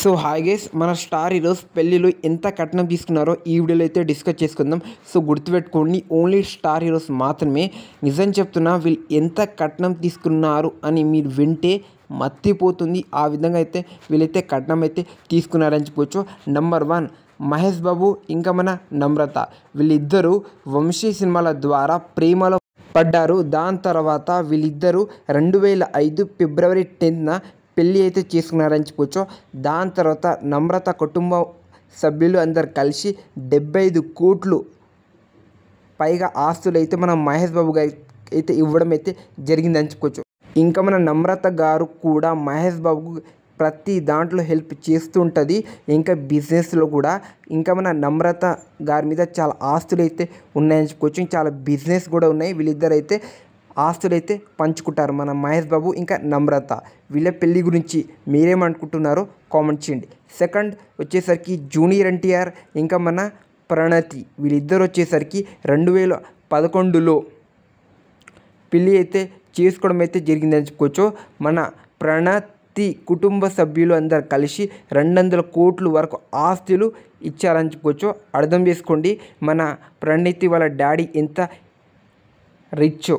So hi guys, మన star heroes పెళ్ళిలో ఎంత కట్నం తీసుకున్నారో ఈ వీడియోలో అయితే డిస్కస్ చేసుకుందాం. సో గుర్తుపెట్టుకోండి, ఓన్లీ స్టార్ హీరోస్ మాత్రమే. నిజం చెప్తున్నా, వీళ్ళు ఎంత కట్నం తీసుకున్నారు అని మీరు వింటే మత్తిపోతుంది. ఆ విధంగా అయితే వీళ్ళైతే కట్నం అయితే తీసుకున్నారని చెప్పొచ్చు. నెంబర్ 1 మహేష్ బాబు, ఇంకా మన నమ్రత. వీళ్ళిద్దరూ వంశీ సినిమాల ద్వారా ప్రేమలో పడ్డారు. దాని తర్వాత వీళ్ళిద్దరూ 2005 ఫిబ్రవరి 10న పెళ్ళి అయితే చేసుకున్నారని చెప్పొచ్చు. దాని తర్వాత నమ్రత కుటుంబ సభ్యులు అందరు కలిసి 75 కోట్లు పైగా ఆస్తులు అయితే మన మహేష్ బాబు గారి అయితే ఇవ్వడం అయితే జరిగిందని చెప్పుకోవచ్చు. ఇంకా మన నమ్రత గారు కూడా మహేష్ బాబుకు ప్రతి దాంట్లో హెల్ప్ చేస్తుంటుంది, ఇంకా బిజినెస్లో కూడా. ఇంకా మన నమ్రత గారి మీద చాలా ఆస్తులు అయితే ఉన్నాయని చెప్పుకోవచ్చు, చాలా బిజినెస్ కూడా ఉన్నాయి. వీళ్ళిద్దరు అయితే ఆస్తులు అయితే పంచుకుంటారు, మన మహేష్ బాబు ఇంకా నమ్రత. వీళ్ళ పెళ్ళి గురించి మీరేమనుకుంటున్నారో కామెంట్ చేయండి. సెకండ్ వచ్చేసరికి జూనియర్ ఎన్టీఆర్ ఇంకా మన ప్రణతి. వీళ్ళిద్దరు వచ్చేసరికి 2011లో పెళ్ళి అయితే చేసుకోవడం అయితే జరిగిందని చెప్పుకోవచ్చు. మన ప్రణతి కుటుంబ సభ్యులు అందరు కలిసి 200 కోట్ల వరకు ఆస్తులు ఇచ్చారని చెప్పుకోవచ్చు. అర్థం చేసుకోండి, మన ప్రణతి వాళ్ళ డాడీ ఎంత రిచ్.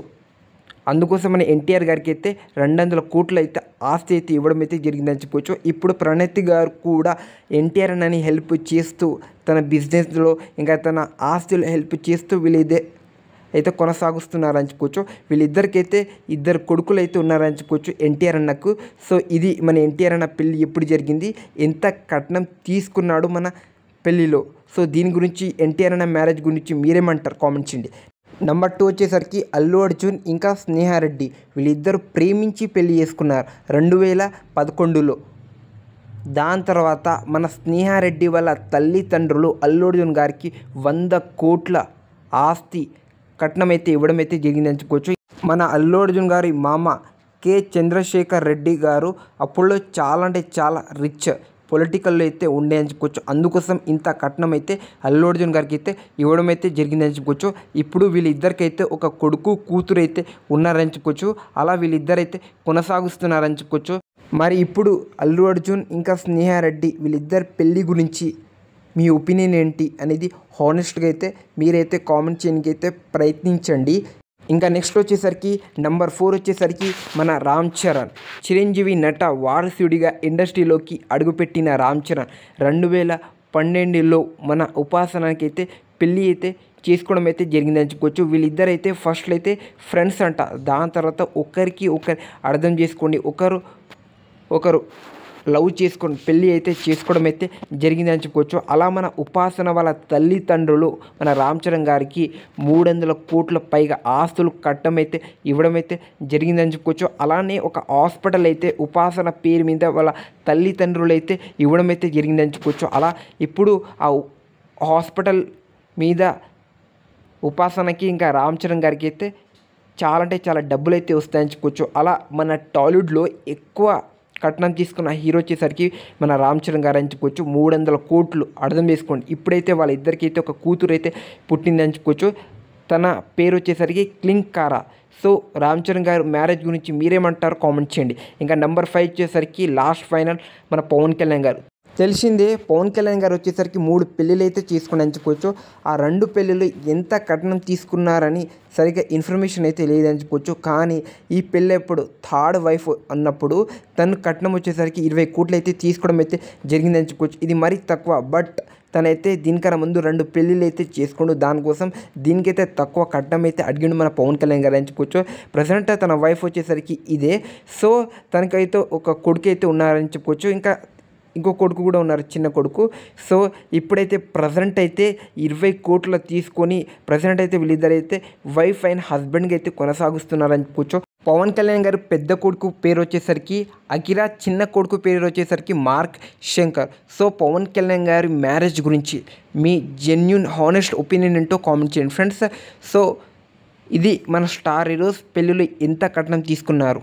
అందుకోసం మన ఎన్టీఆర్ గారికి అయితే 200 కోట్లు అయితే ఆస్తి అయితే ఇవ్వడం అయితే జరిగిందని చెప్పుకోవచ్చు. ఇప్పుడు ప్రణతి గారు కూడా ఎన్టీఆర్ అని హెల్ప్ చేస్తూ తన బిజినెస్లో ఇంకా తన ఆస్తులు హెల్ప్ చేస్తూ వీళ్ళిదే అయితే కొనసాగుస్తున్నారని చెప్పుకోవచ్చు. వీళ్ళిద్దరికైతే 2 కొడుకులు అయితే ఉన్నారని చెప్పుకోవచ్చు ఎన్టీఆర్ అన్నకు. సో ఇది మన ఎన్టీఆర్ అన్న పెళ్ళి ఎప్పుడు జరిగింది, ఎంత కట్నం తీసుకున్నాడు మన పెళ్ళిలో. సో దీని గురించి ఎన్టీఆర్ అన్న మ్యారేజ్ గురించి మీరేమంటారు కామెంట్ చేయండి. నెంబర్ 2 వచ్చేసరికి అల్లు అర్జున్ ఇంకా స్నేహారెడ్డి. వీళ్ళిద్దరు ప్రేమించి పెళ్లి చేసుకున్నారు 2011లో. దాని తర్వాత మన స్నేహారెడ్డి వాళ్ళ తల్లిదండ్రులు అల్లు అర్జున్ గారికి 100 కోట్ల ఆస్తి కట్నం అయితే ఇవ్వడం అయితే జరిగిందని చెప్పుకోవచ్చు. మన అల్లు అర్జున్ గారి మామ కె చంద్రశేఖర్ రెడ్డి గారు అప్పుల్లో చాలా అంటే చాలా రిచ్, పొలిటికల్లో అయితే ఉండే అని చెప్పుకోవచ్చు. అందుకోసం ఇంత కట్నం అయితే అల్లు అర్జున్ గారికి అయితే ఇవ్వడం అయితే జరిగిందని చెప్పుకోవచ్చు. ఇప్పుడు వీళ్ళిద్దరికైతే ఒక కొడుకు కూతురు అయితే ఉన్నారని చెప్పుకోవచ్చు. అలా వీళ్ళిద్దరైతే కొనసాగుస్తున్నారని చెప్పుకోవచ్చు. మరి ఇప్పుడు అల్లు అర్జున్ ఇంకా స్నేహారెడ్డి వీళ్ళిద్దరి పెళ్ళి గురించి మీ ఒపీనియన్ ఏంటి అనేది హానెస్ట్గా అయితే మీరైతే కామెంట్ చేయడానికి అయితే ప్రయత్నించండి. ఇంకా నెక్స్ట్ వచ్చేసరికి నెంబర్ 4 వచ్చేసరికి మన రామ్ చరణ్. చిరంజీవి నట వారసుడిగా ఇండస్ట్రీలోకి అడుగుపెట్టిన రామ్ చరణ్ 2012లో మన ఉపాసనకి అయితే పెళ్ళి అయితే చేసుకోవడం అయితే జరిగిందని చెప్పుకోవచ్చు. వీళ్ళిద్దరైతే ఫస్ట్లో అయితే ఫ్రెండ్స్ అంట. దాని తర్వాత ఒకరికి ఒకరు అర్థం చేసుకోండి, ఒకరు లవ్ చేసుకొని పెళ్ళి అయితే చేసుకోవడం అయితే జరిగిందని చెప్పుకోవచ్చు. అలా మన ఉపాసన వాళ్ళ తల్లిదండ్రులు మన రామ్ చరణ్ గారికి 300 కోట్ల పైగా ఆస్తులు కట్టడం అయితే ఇవ్వడం అయితే జరిగిందని చెప్పుకోవచ్చు. అలానే ఒక హాస్పిటల్ అయితే ఉపాసన పేరు మీద వాళ్ళ తల్లిదండ్రులు అయితే ఇవ్వడం అయితే జరిగిందని చెప్పుకోవచ్చు. అలా ఇప్పుడు ఆ హాస్పిటల్ మీద ఉపాసనకి ఇంకా రామ్ చరణ్ గారికి అయితే చాలా అంటే చాలా డబ్బులు అయితే వస్తాయని చెప్పుకోవచ్చు. అలా మన టాలీవుడ్లో ఎక్కువ కట్నం తీసుకున్న హీరో వచ్చేసరికి మన రామ్ చరణ్ గారు అని చెప్పుకోవచ్చు. 300 కోట్లు అర్థం చేసుకోండి. ఇప్పుడైతే వాళ్ళిద్దరికి అయితే ఒక కూతురు అయితే పుట్టిందని చెప్పుకోవచ్చు. తన పేరు వచ్చేసరికి క్లింకారా. సో రామ్ చరణ్ గారు మ్యారేజ్ గురించి మీరేమంటారు కామెంట్ చేయండి. ఇంకా నెంబర్ 5 వచ్చేసరికి లాస్ట్ ఫైనల్ మన పవన్ కళ్యాణ్ గారు. తెలిసిందే, పవన్ కళ్యాణ్ గారు వచ్చేసరికి 3 పెళ్ళిళ్ళు అయితే చేసుకుని చెప్పుకోవచ్చు. ఆ 2 పెళ్ళిళ్ళు ఎంత కట్నం తీసుకున్నారని సరిగ్గా ఇన్ఫర్మేషన్ అయితే లేదని చెప్పుకోవచ్చు. కానీ ఈ పెళ్ళి ఎప్పుడు థర్డ్ వైఫ్ అన్నప్పుడు తను కట్నం వచ్చేసరికి 20 కోట్లు అయితే తీసుకోవడం అయితే జరిగిందని చెప్పుకోవచ్చు. ఇది మరీ తక్కువ. బట్ తనైతే దీనికన్నా ముందు 2 పెళ్ళిళ్ళు అయితే చేసుకుంటూ దానికోసం దీనికైతే తక్కువ కట్నం అయితే అడిగిండు మన పవన్ కళ్యాణ్ గారు అని చెప్పుకోవచ్చు. ప్రజెంట్ తన వైఫ్ వచ్చేసరికి ఇదే. సో తనకైతే ఒక కొడుకు అయితే ఉన్నారని చెప్పుకోవచ్చు. ఇంకా ఇంకో కొడుకు కూడా ఉన్నారు, చిన్న కొడుకు. సో ఇప్పుడైతే ప్రజెంట్ అయితే 20 కోట్లు తీసుకొని ప్రజెంట్ అయితే వీళ్ళిద్దరైతే వైఫ్ అండ్ హస్బెండ్గా అయితే కొనసాగుస్తున్నారని చెప్పుకోవచ్చు. పవన్ కళ్యాణ్ గారు పెద్ద కొడుకు పేరు వచ్చేసరికి అకిరా, చిన్న కొడుకు పేరు వచ్చేసరికి మార్క్ శంకర్. సో పవన్ కళ్యాణ్ గారి మ్యారేజ్ గురించి మీ జెన్యూన్ హానెస్ట్ ఒపీనియన్ ఏంటో కామెంట్ చేయండి ఫ్రెండ్స్. సో ఇది మన స్టార్ హీరోస్ పెళ్ళిలో ఎంత కట్నం తీసుకున్నారు.